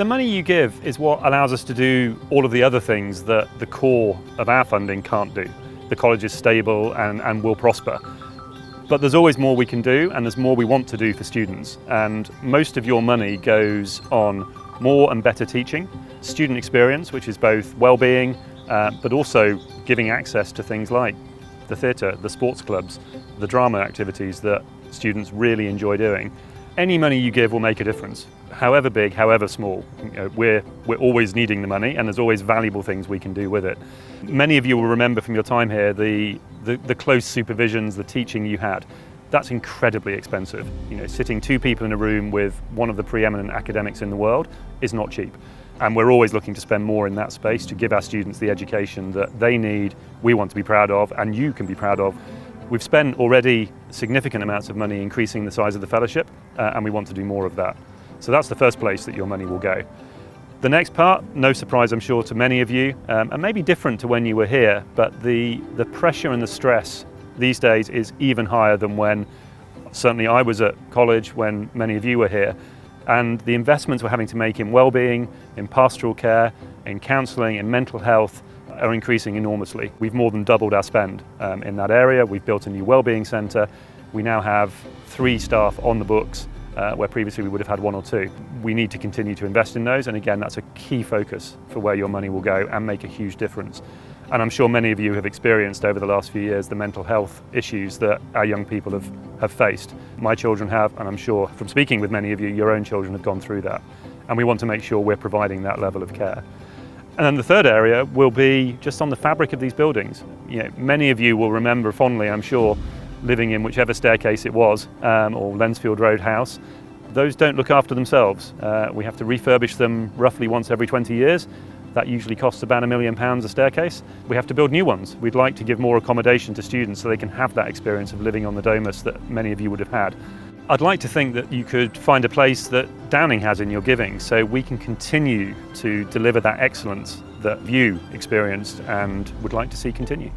The money you give is what allows us to do all of the other things that the core of our funding can't do. The college is stable and will prosper. But there's always more we can do, and there's more we want to do for students. And most of your money goes on more and better teaching, student experience, which is both well-being, but also giving access to things like the theatre, the sports clubs, the drama activities that students really enjoy doing. Any money you give will make a difference, however big, however small. We're always needing the money, and there's always valuable things we can do with it. Many of you will remember from your time here the close supervisions, the teaching you had. That's incredibly expensive. Sitting two people in a room with one of the preeminent academics in the world is not cheap. And we're always looking to spend more in that space to give our students the education that they need, we want to be proud of, and you can be proud of. We've spent already significant amounts of money increasing the size of the fellowship, and we want to do more of that. So that's the first place that your money will go. The next part, no surprise I'm sure to many of you, and maybe different to when you were here, but the pressure and the stress these days is even higher than when certainly I was at college, when many of you were here. And the investments we're having to make in well-being, in pastoral care, in counselling, in mental health are increasing enormously. We've more than doubled our spend in that area. We've built a new wellbeing centre. We now have 3 staff on the books where previously we would have had 1 or 2. We need to continue to invest in those, and again that's a key focus for where your money will go and make a huge difference. And I'm sure many of you have experienced over the last few years the mental health issues that our young people have faced. My children have, and I'm sure from speaking with many of you, your own children have gone through that. And we want to make sure we're providing that level of care. And then the third area will be just on the fabric of these buildings. Many of you will remember fondly, I'm sure, living in whichever staircase it was, or Lensfield Road house. Those don't look after themselves. We have to refurbish them roughly once every 20 years. That usually costs about £1 million a staircase. We have to build new ones. We'd like to give more accommodation to students so they can have that experience of living on the domus that many of you would have had. I'd like to think that you could find a place that Downing has in your giving, so we can continue to deliver that excellence that you experienced and would like to see continue.